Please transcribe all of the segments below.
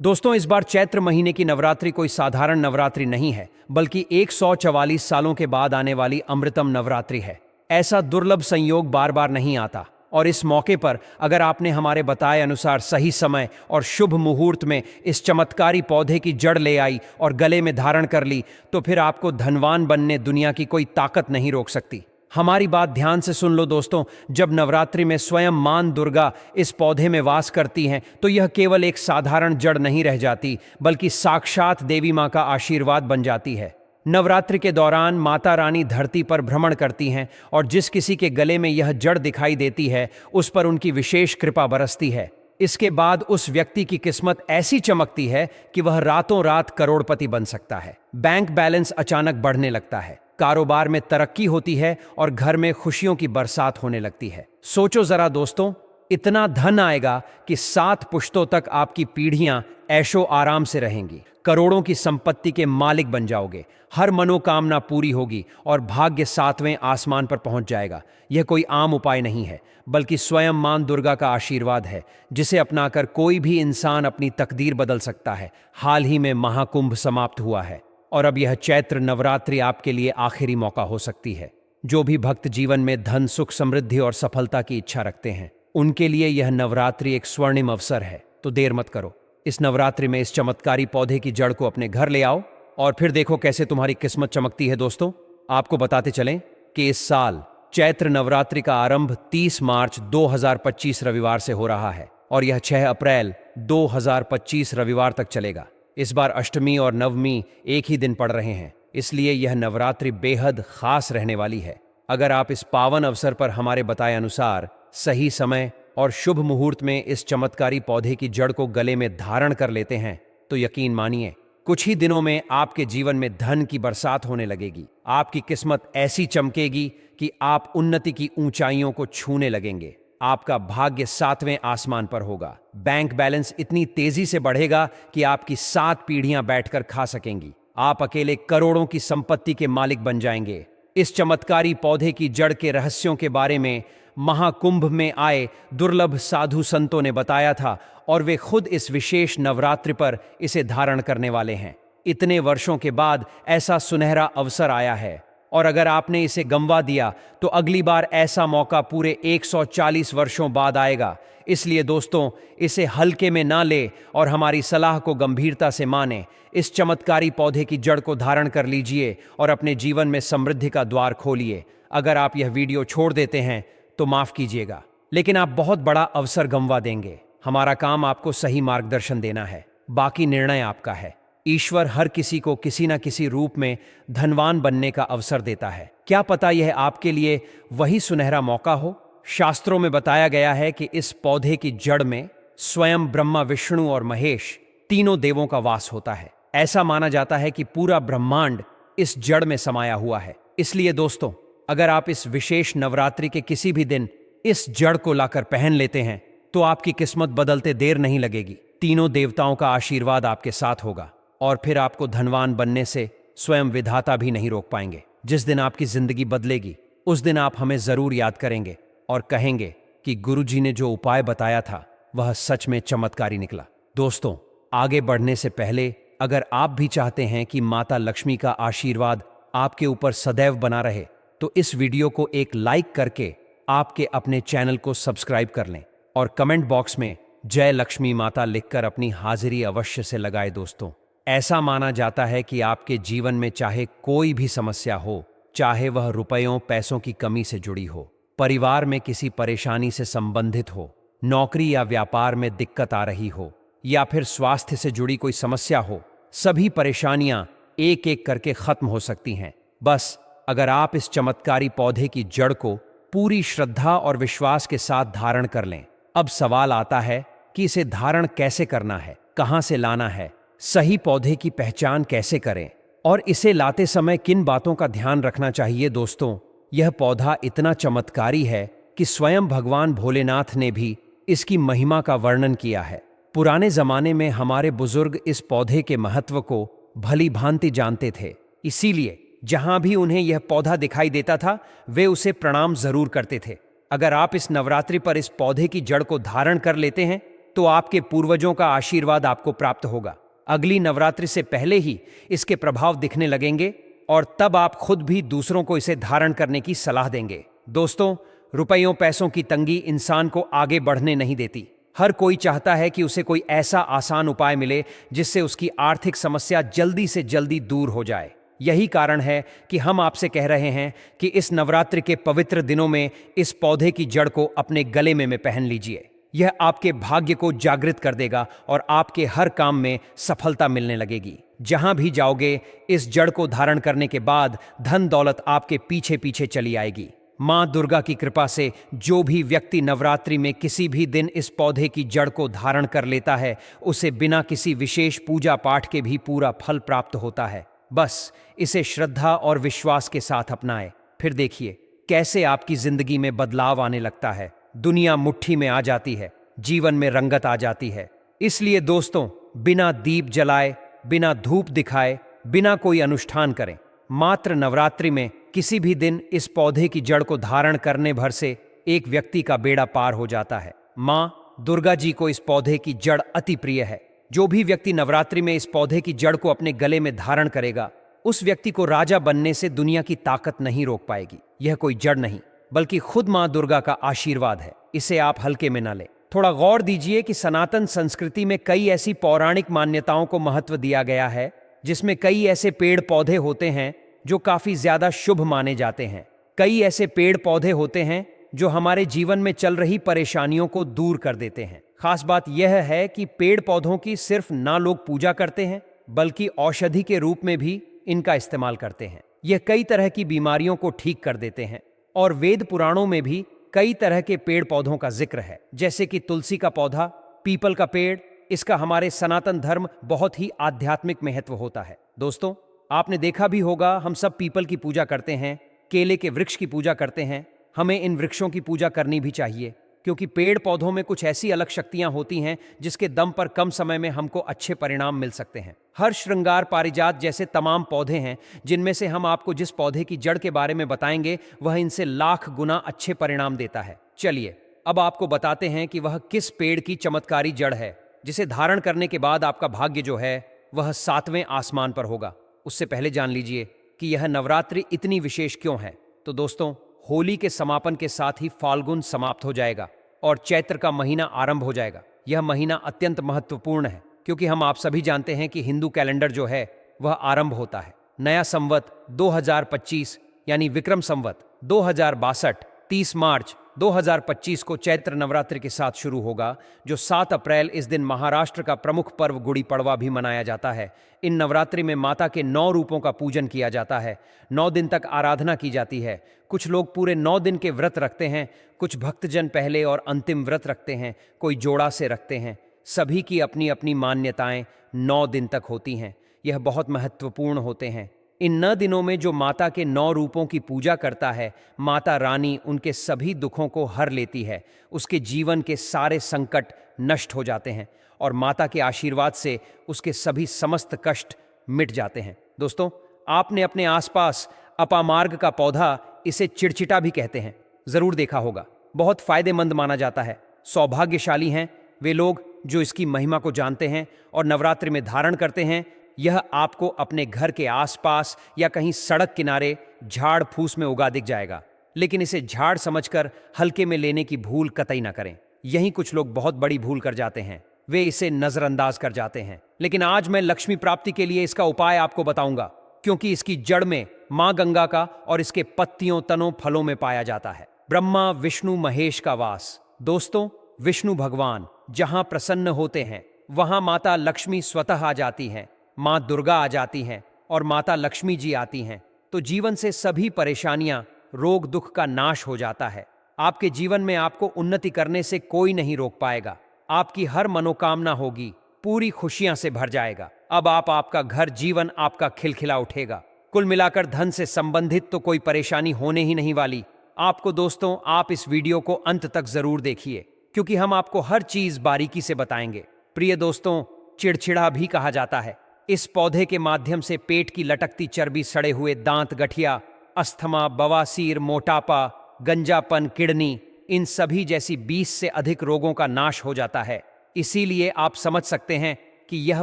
दोस्तों, इस बार चैत्र महीने की नवरात्रि कोई साधारण नवरात्रि नहीं है, बल्कि 144 सालों के बाद आने वाली अमृतम नवरात्रि है। ऐसा दुर्लभ संयोग बार बार नहीं आता और इस मौके पर अगर आपने हमारे बताए अनुसार सही समय और शुभ मुहूर्त में इस चमत्कारी पौधे की जड़ ले आई और गले में धारण कर ली, तो फिर आपको धनवान बनने दुनिया की कोई ताकत नहीं रोक सकती। हमारी बात ध्यान से सुन लो दोस्तों, जब नवरात्रि में स्वयं मां दुर्गा इस पौधे में वास करती हैं, तो यह केवल एक साधारण जड़ नहीं रह जाती, बल्कि साक्षात देवी मां का आशीर्वाद बन जाती है। नवरात्रि के दौरान माता रानी धरती पर भ्रमण करती हैं और जिस किसी के गले में यह जड़ दिखाई देती है, उस पर उनकी विशेष कृपा बरसती है। इसके बाद उस व्यक्ति की किस्मत ऐसी चमकती है कि वह रातों रात करोड़पति बन सकता है। बैंक बैलेंस अचानक बढ़ने लगता है, कारोबार में तरक्की होती है और घर में खुशियों की बरसात होने लगती है। सोचो जरा दोस्तों, इतना धन आएगा कि 7 पुश्तों तक आपकी पीढ़ियां ऐशो आराम से रहेंगी, करोड़ों की संपत्ति के मालिक बन जाओगे, हर मनोकामना पूरी होगी और भाग्य 7वें आसमान पर पहुंच जाएगा। यह कोई आम उपाय नहीं है, बल्कि स्वयं मां दुर्गा का आशीर्वाद है, जिसे अपनाकर कोई भी इंसान अपनी तकदीर बदल सकता है। हाल ही में महाकुंभ समाप्त हुआ है और अब यह चैत्र नवरात्रि आपके लिए आखिरी मौका हो सकती है। जो भी भक्त जीवन में धन, सुख, समृद्धि और सफलता की इच्छा रखते हैं, उनके लिए यह नवरात्रि एक स्वर्णिम अवसर है। तो देर मत करो, इस नवरात्रि में इस चमत्कारी पौधे की जड़ को अपने घर ले आओ और फिर देखो कैसे तुम्हारी किस्मत चमकती है। दोस्तों, आपको बताते चलें कि इस साल चैत्र नवरात्रि का आरंभ 30 मार्च 2025 रविवार से हो रहा है और यह 6 अप्रैल 2025 रविवार तक चलेगा। इस बार अष्टमी और नवमी एक ही दिन पड़ रहे हैं, इसलिए यह नवरात्रि बेहद खास रहने वाली है। अगर आप इस पावन अवसर पर हमारे बताए अनुसार सही समय और शुभ मुहूर्त में इस चमत्कारी पौधे की जड़ को गले में धारण कर लेते हैं, तो यकीन मानिए कुछ ही दिनों में आपके जीवन में धन की बरसात होने लगेगी। आपकी किस्मत ऐसी चमकेगी कि आप उन्नति की ऊंचाइयों को छूने लगेंगे। आपका भाग्य 7वें आसमान पर होगा। बैंक बैलेंस इतनी तेजी से बढ़ेगा कि आपकी 7 पीढ़ियां बैठकर खा सकेंगी। आप अकेले करोड़ों की संपत्ति के मालिक बन जाएंगे। इस चमत्कारी पौधे की जड़ के रहस्यों के बारे में महाकुंभ में आए दुर्लभ साधु संतों ने बताया था और वे खुद इस विशेष नवरात्रि पर इसे धारण करने वाले हैं। इतने वर्षों के बाद ऐसा सुनहरा अवसर आया है और अगर आपने इसे गंवा दिया तो अगली बार ऐसा मौका पूरे 140 वर्षों बाद आएगा। इसलिए दोस्तों, इसे हल्के में ना ले और हमारी सलाह को गंभीरता से माने। इस चमत्कारी पौधे की जड़ को धारण कर लीजिए और अपने जीवन में समृद्धि का द्वार खोलिए। अगर आप यह वीडियो छोड़ देते हैं तो माफ कीजिएगा, लेकिन आप बहुत बड़ा अवसर गंवा देंगे। हमारा काम आपको सही मार्गदर्शन देना है, बाकी निर्णय आपका है। ईश्वर हर किसी को किसी न किसी रूप में धनवान बनने का अवसर देता है। क्या पता यह आपके लिए वही सुनहरा मौका हो। शास्त्रों में बताया गया है कि इस पौधे की जड़ में स्वयं ब्रह्मा, विष्णु और महेश तीनों देवों का वास होता है। ऐसा माना जाता है कि पूरा ब्रह्मांड इस जड़ में समाया हुआ है। इसलिए दोस्तों, अगर आप इस विशेष नवरात्रि के किसी भी दिन इस जड़ को लाकर पहन लेते हैं, तो आपकी किस्मत बदलते देर नहीं लगेगी। तीनों देवताओं का आशीर्वाद आपके साथ होगा और फिर आपको धनवान बनने से स्वयं विधाता भी नहीं रोक पाएंगे। जिस दिन आपकी जिंदगी बदलेगी, उस दिन आप हमें जरूर याद करेंगे और कहेंगे कि गुरुजी ने जो उपाय बताया था वह सच में चमत्कारी निकला। दोस्तों, आगे बढ़ने से पहले अगर आप भी चाहते हैं कि माता लक्ष्मी का आशीर्वाद आपके ऊपर सदैव बना रहे, तो इस वीडियो को एक लाइक करके आपके अपने चैनल को सब्सक्राइब कर लें और कमेंट बॉक्स में जय लक्ष्मी माता लिखकर अपनी हाजिरी अवश्य से लगाए। दोस्तों, ऐसा माना जाता है कि आपके जीवन में चाहे कोई भी समस्या हो, चाहे वह रुपयों पैसों की कमी से जुड़ी हो, परिवार में किसी परेशानी से संबंधित हो, नौकरी या व्यापार में दिक्कत आ रही हो, या फिर स्वास्थ्य से जुड़ी कोई समस्या हो, सभी परेशानियां एक एक करके खत्म हो सकती हैं। बस अगर आप इस चमत्कारी पौधे की जड़ को पूरी श्रद्धा और विश्वास के साथ धारण कर लें। अब सवाल आता है कि इसे धारण कैसे करना है, कहां से लाना है, सही पौधे की पहचान कैसे करें और इसे लाते समय किन बातों का ध्यान रखना चाहिए। दोस्तों, यह पौधा इतना चमत्कारी है कि स्वयं भगवान भोलेनाथ ने भी इसकी महिमा का वर्णन किया है। पुराने जमाने में हमारे बुजुर्ग इस पौधे के महत्व को भली भांति जानते थे, इसीलिए जहां भी उन्हें यह पौधा दिखाई देता था, वे उसे प्रणाम जरूर करते थे। अगर आप इस नवरात्रि पर इस पौधे की जड़ को धारण कर लेते हैं, तो आपके पूर्वजों का आशीर्वाद आपको प्राप्त होगा। अगली नवरात्रि से पहले ही इसके प्रभाव दिखने लगेंगे और तब आप खुद भी दूसरों को इसे धारण करने की सलाह देंगे। दोस्तों, रुपयों पैसों की तंगी इंसान को आगे बढ़ने नहीं देती। हर कोई चाहता है कि उसे कोई ऐसा आसान उपाय मिले जिससे उसकी आर्थिक समस्या जल्दी से जल्दी दूर हो जाए। यही कारण है कि हम आपसे कह रहे हैं कि इस नवरात्रि के पवित्र दिनों में इस पौधे की जड़ को अपने गले में पहन लीजिए। यह आपके भाग्य को जागृत कर देगा और आपके हर काम में सफलता मिलने लगेगी। जहां भी जाओगे, इस जड़ को धारण करने के बाद धन दौलत आपके पीछे पीछे चली आएगी। मां दुर्गा की कृपा से जो भी व्यक्ति नवरात्रि में किसी भी दिन इस पौधे की जड़ को धारण कर लेता है, उसे बिना किसी विशेष पूजा पाठ के भी पूरा फल प्राप्त होता है। बस इसे श्रद्धा और विश्वास के साथ अपनाएं, फिर देखिए कैसे आपकी जिंदगी में बदलाव आने लगता है। दुनिया मुट्ठी में आ जाती है, जीवन में रंगत आ जाती है। इसलिए दोस्तों, बिना दीप जलाए, बिना धूप दिखाए, बिना कोई अनुष्ठान करें, मात्र नवरात्रि में किसी भी दिन इस पौधे की जड़ को धारण करने भर से एक व्यक्ति का बेड़ा पार हो जाता है। मां दुर्गा जी को इस पौधे की जड़ अति प्रिय है। जो भी व्यक्ति नवरात्रि में इस पौधे की जड़ को अपने गले में धारण करेगा, उस व्यक्ति को राजा बनने से दुनिया की ताकत नहीं रोक पाएगी। यह कोई जड़ नहीं, बल्कि खुद मां दुर्गा का आशीर्वाद है। इसे आप हल्के में न लें। थोड़ा गौर दीजिए कि सनातन संस्कृति में कई ऐसी पौराणिक मान्यताओं को महत्व दिया गया है, जिसमें कई ऐसे पेड़ पौधे होते हैं जो काफी ज्यादा शुभ माने जाते हैं। कई ऐसे पेड़ पौधे होते हैं जो हमारे जीवन में चल रही परेशानियों को दूर कर देते हैं। खास बात यह है कि पेड़ पौधों की सिर्फ ना लोग पूजा करते हैं, बल्कि औषधि के रूप में भी इनका इस्तेमाल करते हैं। यह कई तरह की बीमारियों को ठीक कर देते हैं और वेद पुराणों में भी कई तरह के पेड़ पौधों का जिक्र है, जैसे कि तुलसी का पौधा, पीपल का पेड़। इसका हमारे सनातन धर्म बहुत ही आध्यात्मिक महत्व होता है। दोस्तों, आपने देखा भी होगा, हम सब पीपल की पूजा करते हैं, केले के वृक्ष की पूजा करते हैं। हमें इन वृक्षों की पूजा करनी भी चाहिए, क्योंकि पेड़ पौधों में कुछ ऐसी अलग शक्तियां होती हैं जिसके दम पर कम समय में हमको अच्छे परिणाम मिल सकते हैं। हर श्रृंगार पारिजात जैसे तमाम पौधे हैं, जिनमें से हम आपको जिस पौधे की जड़ के बारे में बताएंगे, वह इनसे लाख गुना अच्छे परिणाम देता है। चलिए अब आपको बताते हैं कि वह किस पेड़ की चमत्कारी जड़ है, जिसे धारण करने के बाद आपका भाग्य जो है वह 7वें आसमान पर होगा। उससे पहले जान लीजिए कि यह नवरात्रि इतनी विशेष क्यों है। तो दोस्तों, होली के समापन के साथ ही फाल्गुन समाप्त हो जाएगा और चैत्र का महीना आरंभ हो जाएगा। यह महीना अत्यंत महत्वपूर्ण है, क्योंकि हम आप सभी जानते हैं कि हिंदू कैलेंडर जो है वह आरंभ होता है। नया संवत 2025 यानी विक्रम संवत 2062 30 मार्च 2025 को चैत्र नवरात्रि के साथ शुरू होगा, जो 7 अप्रैल इस दिन महाराष्ट्र का प्रमुख पर्व गुड़ी पड़वा भी मनाया जाता है। इन नवरात्रि में माता के 9 रूपों का पूजन किया जाता है। 9 दिन तक आराधना की जाती है। कुछ लोग पूरे 9 दिन के व्रत रखते हैं, कुछ भक्तजन पहले और अंतिम व्रत रखते हैं, कोई जोड़ा से रखते हैं। सभी की अपनी अपनी मान्यताएं 9 दिन तक होती हैं। यह बहुत महत्वपूर्ण होते हैं। इन 9 दिनों में जो माता के 9 रूपों की पूजा करता है, माता रानी उनके सभी दुखों को हर लेती है। उसके जीवन के सारे संकट नष्ट हो जाते हैं और माता के आशीर्वाद से उसके सभी समस्त कष्ट मिट जाते हैं। दोस्तों, आपने अपने आसपास अपामार्ग का पौधा, इसे चिड़चिटा भी कहते हैं, जरूर देखा होगा। बहुत फायदेमंद माना जाता है। सौभाग्यशाली हैं वे लोग जो इसकी महिमा को जानते हैं और नवरात्रि में धारण करते हैं। यह आपको अपने घर के आसपास या कहीं सड़क किनारे झाड़ फूस में उगा दिख जाएगा, लेकिन इसे झाड़ समझकर हल्के में लेने की भूल कतई ना करें। यही कुछ लोग बहुत बड़ी भूल कर जाते हैं, वे इसे नजरअंदाज कर जाते हैं। लेकिन आज मैं लक्ष्मी प्राप्ति के लिए इसका उपाय आपको बताऊंगा, क्योंकि इसकी जड़ में मां गंगा का और इसके पत्तियों, तनों, फलों में पाया जाता है ब्रह्मा विष्णु महेश का वास। दोस्तों, विष्णु भगवान जहां प्रसन्न होते हैं, वहां माता लक्ष्मी स्वतः आ जाती हैं। मां दुर्गा आ जाती हैं और माता लक्ष्मी जी आती हैं, तो जीवन से सभी परेशानियां, रोग दुख का नाश हो जाता है। आपके जीवन में आपको उन्नति करने से कोई नहीं रोक पाएगा। आपकी हर मनोकामना होगी, पूरी खुशियां से भर जाएगा। अब आपका घर जीवन आपका खिलखिला उठेगा। कुल मिलाकर धन से संबंधित तो कोई परेशानी होने ही नहीं वाली आपको। दोस्तों, आप इस वीडियो को अंत तक जरूर देखिए, क्योंकि हम आपको हर चीज बारीकी से बताएंगे। प्रिय दोस्तों, चिड़चिड़ा भी कहा जाता है। इस पौधे के माध्यम से पेट की लटकती चर्बी, सड़े हुए दांत, गठिया, अस्थमा, बवासीर, मोटापा, गंजापन, किडनी, इन सभी जैसी 20 से अधिक रोगों का नाश हो जाता है। इसीलिए आप समझ सकते हैं कि यह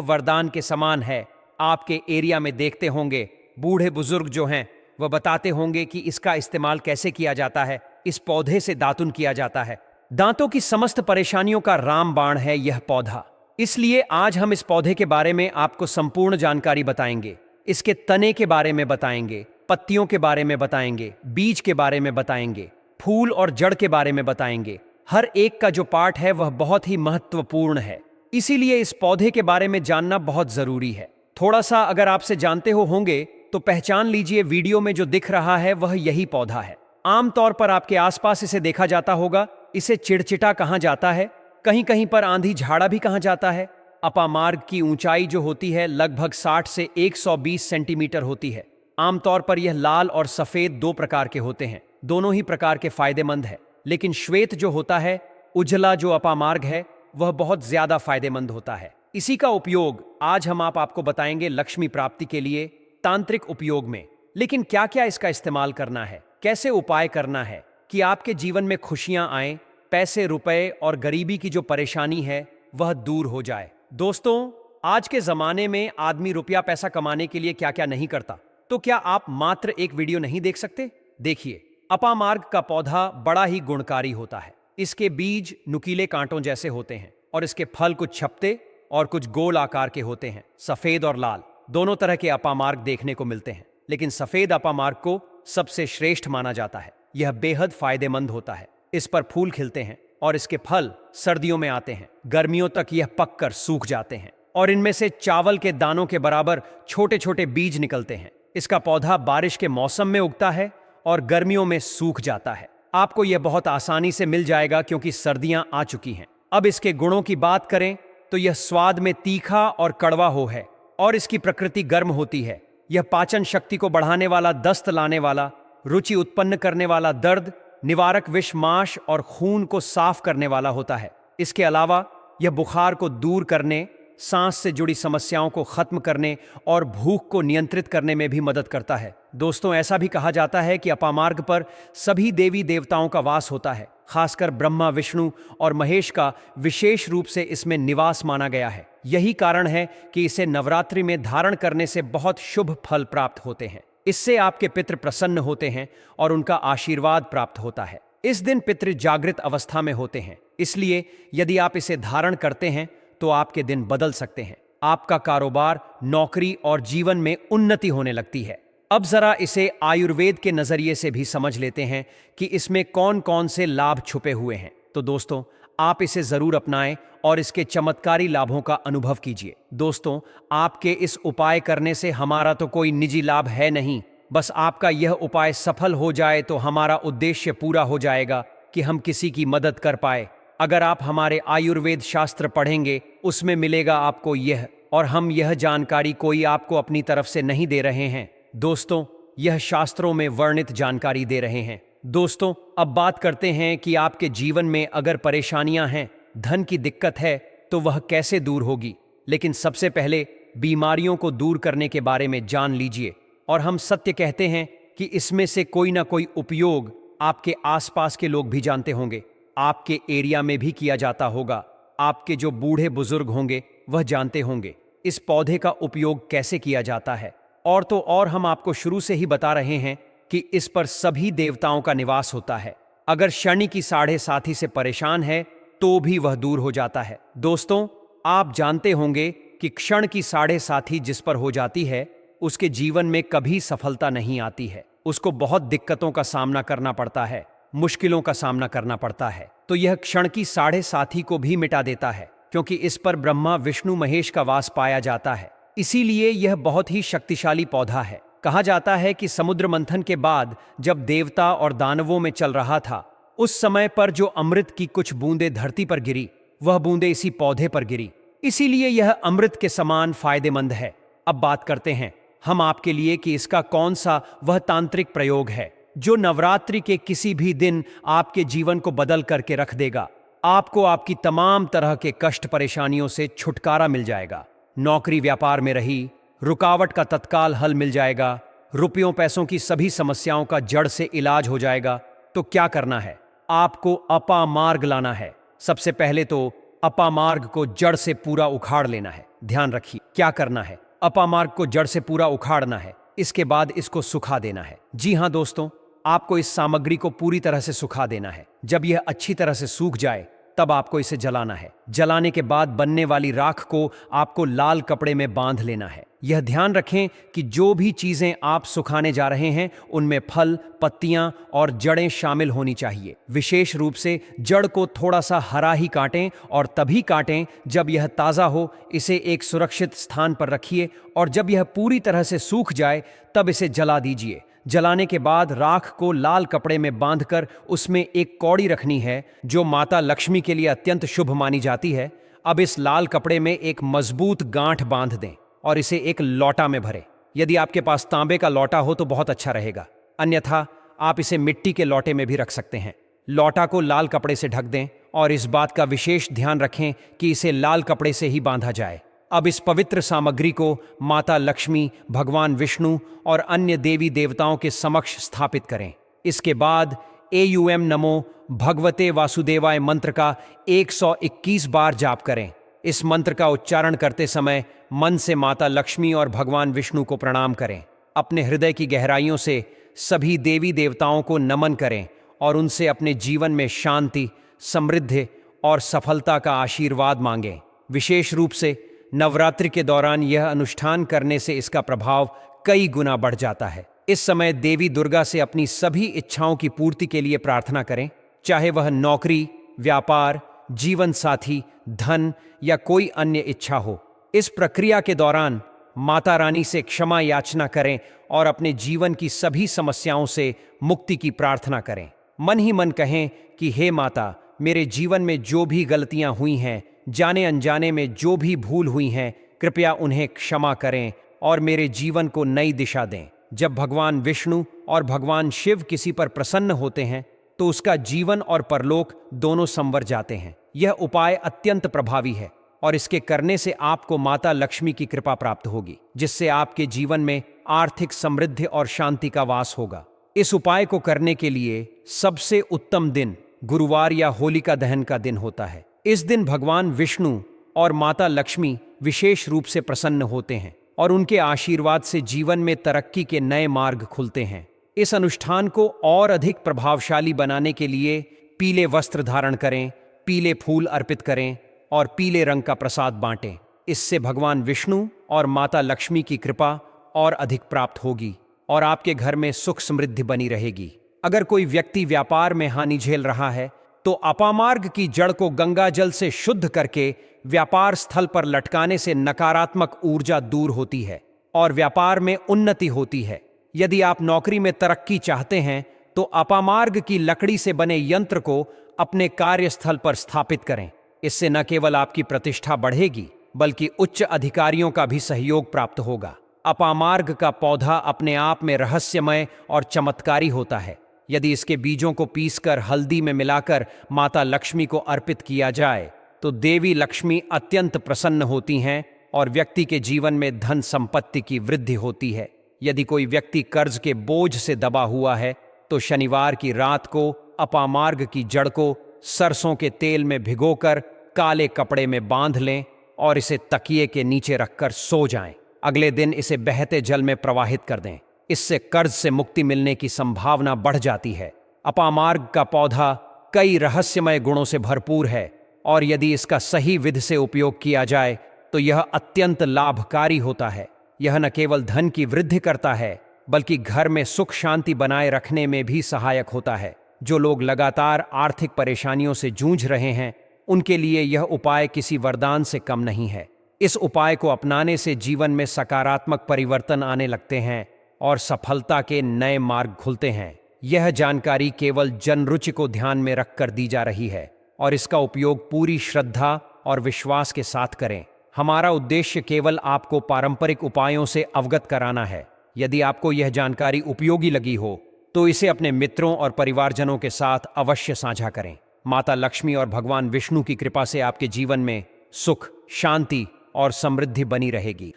वरदान के समान है। आपके एरिया में देखते होंगे बूढ़े बुजुर्ग जो हैं वह बताते होंगे कि इसका इस्तेमाल कैसे किया जाता है। इस पौधे से दातुन किया जाता है। दांतों की समस्त परेशानियों का रामबाण है यह पौधा। इसलिए आज हम इस पौधे के बारे में आपको संपूर्ण जानकारी बताएंगे। इसके तने के बारे में बताएंगे, पत्तियों के बारे में बताएंगे, बीज के बारे में बताएंगे, फूल और जड़ के बारे में बताएंगे। हर एक का जो पार्ट है वह बहुत ही महत्वपूर्ण है। इसीलिए इस पौधे के बारे में जानना बहुत जरूरी है। थोड़ा सा अगर आपसे जानते होंगे तो पहचान लीजिए, वीडियो में जो दिख रहा है वह यही पौधा है। आमतौर पर आपके आसपास इसे देखा जाता होगा। इसे चिड़चिटा कहा जाता है, कहीं कहीं पर आंधी झाड़ा भी कहा जाता है। अपामार्ग की ऊंचाई जो होती है लगभग 60 से 120 सेंटीमीटर होती है। आमतौर पर यह लाल और सफेद दो प्रकार के होते हैं। दोनों ही प्रकार के फायदेमंद है, लेकिन श्वेत जो होता है, उजला जो अपामार्ग है, वह बहुत ज्यादा फायदेमंद होता है। इसी का उपयोग आज हम आपको बताएंगे लक्ष्मी प्राप्ति के लिए तांत्रिक उपयोग में। लेकिन क्या क्या इसका इस्तेमाल करना है, कैसे उपाय करना है कि आपके जीवन में खुशियां आए, पैसे रुपए और गरीबी की जो परेशानी है वह दूर हो जाए। दोस्तों, आज के जमाने में आदमी रुपया पैसा कमाने के लिए क्या क्या नहीं करता, तो क्या आप मात्र एक वीडियो नहीं देख सकते? देखिए, अपामार्ग का पौधा बड़ा ही गुणकारी होता है। इसके बीज नुकीले कांटों जैसे होते हैं और इसके फल कुछ छपटे और कुछ गोल आकार के होते हैं। सफेद और लाल दोनों तरह के अपामार्ग देखने को मिलते हैं, लेकिन सफेद अपामार्ग को सबसे श्रेष्ठ माना जाता है। यह बेहद फायदेमंद होता है। इस पर फूल खिलते हैं और इसके फल सर्दियों में आते हैं। गर्मियों तक यह पककर सूख जाते हैं और इनमें से चावल के दानों के बराबर छोटे छोटे बीज निकलते हैं। इसका पौधा बारिश के मौसम में उगता है और गर्मियों में सूख जाता है। आपको यह बहुत आसानी से मिल जाएगा क्योंकि सर्दियां आ चुकी हैं। अब इसके गुणों की बात करें तो यह स्वाद में तीखा और कड़वा है और इसकी प्रकृति गर्म होती है। यह पाचन शक्ति को बढ़ाने वाला, दस्त लाने वाला, रुचि उत्पन्न करने वाला, दर्द निवारक, विष, माश और खून को साफ करने वाला होता है। इसके अलावा यह बुखार को दूर करने, सांस से जुड़ी समस्याओं को खत्म करने और भूख को नियंत्रित करने में भी मदद करता है। दोस्तों, ऐसा भी कहा जाता है कि अपामार्ग पर सभी देवी देवताओं का वास होता है। खासकर ब्रह्मा, विष्णु और महेश का विशेष रूप से इसमें निवास माना गया है। यही कारण है कि इसे नवरात्रि में धारण करने से बहुत शुभ फल प्राप्त होते हैं। इससे आपके पितृ प्रसन्न होते हैं और उनका आशीर्वाद प्राप्त होता है। इस दिन पितृ जागृत अवस्था में होते हैं, इसलिए यदि आप इसे धारण करते हैं तो आपके दिन बदल सकते हैं। आपका कारोबार, नौकरी और जीवन में उन्नति होने लगती है। अब जरा इसे आयुर्वेद के नजरिए से भी समझ लेते हैं कि इसमें कौन कौन से लाभ छुपे हुए हैं। तो दोस्तों, आप इसे जरूर अपनाएं और इसके चमत्कारी लाभों का अनुभव कीजिए। दोस्तों, आपके इस उपाय करने से हमारा तो कोई निजी लाभ है नहीं, बस आपका यह उपाय सफल हो जाए तो हमारा उद्देश्य पूरा हो जाएगा कि हम किसी की मदद कर पाए। अगर आप हमारे आयुर्वेद शास्त्र पढ़ेंगे उसमें मिलेगा आपको यह, और हम यह जानकारी कोई आपको अपनी तरफ से नहीं दे रहे हैं। दोस्तों, यह शास्त्रों में वर्णित जानकारी दे रहे हैं। दोस्तों, अब बात करते हैं कि आपके जीवन में अगर परेशानियां हैं, धन की दिक्कत है, तो वह कैसे दूर होगी। लेकिन सबसे पहले बीमारियों को दूर करने के बारे में जान लीजिए। और हम सत्य कहते हैं कि इसमें से कोई ना कोई उपयोग आपके आसपास के लोग भी जानते होंगे, आपके एरिया में भी किया जाता होगा। आपके जो बूढ़े बुजुर्ग होंगे वह जानते होंगे इस पौधे का उपयोग कैसे किया जाता है। और तो और हम आपको शुरू से ही बता रहे हैं कि इस पर सभी देवताओं का निवास होता है। अगर शनि की साढ़े साथी से परेशान है तो भी वह दूर हो जाता है। दोस्तों, आप जानते होंगे कि क्षण की साढ़े साथी जिस पर हो जाती है उसके जीवन में कभी सफलता नहीं आती है। उसको बहुत दिक्कतों का सामना करना पड़ता है, मुश्किलों का सामना करना पड़ता है। तो यह क्षण की साढ़े साथी को भी मिटा देता है, क्योंकि इस पर ब्रह्मा, विष्णु, महेश का वास पाया जाता है। इसीलिए यह बहुत ही शक्तिशाली पौधा है। कहा जाता है कि समुद्र मंथन के बाद जब देवता और दानवों में चल रहा था, उस समय पर जो अमृत की कुछ बूंदें धरती पर गिरी, वह बूंदें इसी पौधे पर गिरी। इसीलिए यह अमृत के समान फायदेमंद है। अब बात करते हैं हम आपके लिए कि इसका कौन सा वह तांत्रिक प्रयोग है जो नवरात्रि के किसी भी दिन आपके जीवन को बदल करके रख देगा। आपको आपकी तमाम तरह के कष्ट परेशानियों से छुटकारा मिल जाएगा। नौकरी व्यापार में रही रुकावट का तत्काल हल मिल जाएगा। रुपयों पैसों की सभी समस्याओं का जड़ से इलाज हो जाएगा। तो क्या करना है? आपको अपामार्ग लाना है। सबसे पहले तो अपामार्ग को जड़ से पूरा उखाड़ लेना है। ध्यान रखिए क्या करना है, अपामार्ग को जड़ से पूरा उखाड़ना है, इसके बाद इसको सुखा देना है। जी हाँ दोस्तों, आपको इस सामग्री को पूरी तरह से सुखा देना है। जब यह अच्छी तरह से सूख जाए तब आपको इसे जलाना है। जलाने के बाद बनने वाली राख को आपको लाल कपड़े में बांध लेना है। यह ध्यान रखें कि जो भी चीजें आप सुखाने जा रहे हैं उनमें फल, पत्तियां और जड़ें शामिल होनी चाहिए। विशेष रूप से जड़ को थोड़ा सा हरा ही काटें और तभी काटें जब यह ताज़ा हो। इसे एक सुरक्षित स्थान पर रखिए और जब यह पूरी तरह से सूख जाए तब इसे जला दीजिए। जलाने के बाद राख को लाल कपड़े में बांधकर उसमें एक कौड़ी रखनी है जो माता लक्ष्मी के लिए अत्यंत शुभ मानी जाती है। अब इस लाल कपड़े में एक मजबूत गांठ बांध दें और इसे एक लौटा में भरें। यदि आपके पास तांबे का लौटा हो तो बहुत अच्छा रहेगा, अन्यथा आप इसे मिट्टी के लौटे में भी रख सकते हैं। लौटा को लाल कपड़े से ढक दें और इस बात का विशेष ध्यान रखें कि इसे लाल कपड़े से ही बांधा जाए। अब इस पवित्र सामग्री को माता लक्ष्मी, भगवान विष्णु और अन्य देवी देवताओं के समक्ष स्थापित करें। इसके बाद एयूएम नमो भगवते वासुदेवाय मंत्र का 121 बार जाप करें। इस मंत्र का उच्चारण करते समय मन से माता लक्ष्मी और भगवान विष्णु को प्रणाम करें। अपने हृदय की गहराइयों से सभी देवी देवताओं को नमन करें और उनसे अपने जीवन में शांति, समृद्धि और सफलता का आशीर्वाद मांगें। विशेष रूप से नवरात्रि के दौरान यह अनुष्ठान करने से इसका प्रभाव कई गुना बढ़ जाता है। इस समय देवी दुर्गा से अपनी सभी इच्छाओं की पूर्ति के लिए प्रार्थना करें, चाहे वह नौकरी, व्यापार, जीवन साथी, धन या कोई अन्य इच्छा हो। इस प्रक्रिया के दौरान माता रानी से क्षमा याचना करें और अपने जीवन की सभी समस्याओं से मुक्ति की प्रार्थना करें। मन ही मन कहें कि हे माता, मेरे जीवन में जो भी गलतियां हुई हैं, जाने अनजाने में जो भी भूल हुई हैं, कृपया उन्हें क्षमा करें और मेरे जीवन को नई दिशा दें। जब भगवान विष्णु और भगवान शिव किसी पर प्रसन्न होते हैं तो उसका जीवन और परलोक दोनों संवर जाते हैं। यह उपाय अत्यंत प्रभावी है और इसके करने से आपको माता लक्ष्मी की कृपा प्राप्त होगी, जिससे आपके जीवन में आर्थिक समृद्धि और शांति का वास होगा। इस उपाय को करने के लिए सबसे उत्तम दिन गुरुवार या होलिका दहन का दिन होता है। इस दिन भगवान विष्णु और माता लक्ष्मी विशेष रूप से प्रसन्न होते हैं और उनके आशीर्वाद से जीवन में तरक्की के नए मार्ग खुलते हैं। इस अनुष्ठान को और अधिक प्रभावशाली बनाने के लिए पीले वस्त्र धारण करें, पीले फूल अर्पित करें और पीले रंग का प्रसाद बांटें। इससे भगवान विष्णु और माता लक्ष्मी की कृपा और अधिक प्राप्त होगी और आपके घर में सुख समृद्धि बनी रहेगी। अगर कोई व्यक्ति व्यापार में हानि झेल रहा है तो अपामार्ग की जड़ को गंगा जल से शुद्ध करके व्यापार स्थल पर लटकाने से नकारात्मक ऊर्जा दूर होती है और व्यापार में उन्नति होती है। यदि आप नौकरी में तरक्की चाहते हैं तो अपामार्ग की लकड़ी से बने यंत्र को अपने कार्यस्थल पर स्थापित करें। इससे न केवल आपकी प्रतिष्ठा बढ़ेगी बल्कि उच्च अधिकारियों का भी सहयोग प्राप्त होगा। अपामार्ग का पौधा अपने आप में रहस्यमय और चमत्कारी होता है। यदि इसके बीजों को पीसकर हल्दी में मिलाकर माता लक्ष्मी को अर्पित किया जाए तो देवी लक्ष्मी अत्यंत प्रसन्न होती हैं और व्यक्ति के जीवन में धन संपत्ति की वृद्धि होती है। यदि कोई व्यक्ति कर्ज के बोझ से दबा हुआ है तो शनिवार की रात को अपामार्ग की जड़ को सरसों के तेल में भिगोकर काले कपड़े में बांध लें और इसे तकिए के नीचे रखकर सो जाएं। अगले दिन इसे बहते जल में प्रवाहित कर दें। इससे कर्ज से मुक्ति मिलने की संभावना बढ़ जाती है। अपामार्ग का पौधा कई रहस्यमय गुणों से भरपूर है और यदि इसका सही विधि से उपयोग किया जाए तो यह अत्यंत लाभकारी होता है। यह न केवल धन की वृद्धि करता है बल्कि घर में सुख शांति बनाए रखने में भी सहायक होता है। जो लोग लगातार आर्थिक परेशानियों से जूझ रहे हैं उनके लिए यह उपाय किसी वरदान से कम नहीं है। इस उपाय को अपनाने से जीवन में सकारात्मक परिवर्तन आने लगते हैं और सफलता के नए मार्ग खुलते हैं। यह जानकारी केवल जनरुचि को ध्यान में रखकर दी जा रही है और इसका उपयोग पूरी श्रद्धा और विश्वास के साथ करें। हमारा उद्देश्य केवल आपको पारंपरिक उपायों से अवगत कराना है। यदि आपको यह जानकारी उपयोगी लगी हो तो इसे अपने मित्रों और परिवारजनों के साथ अवश्य साझा करें। माता लक्ष्मी और भगवान विष्णु की कृपा से आपके जीवन में सुख, शांति और समृद्धि बनी रहेगी।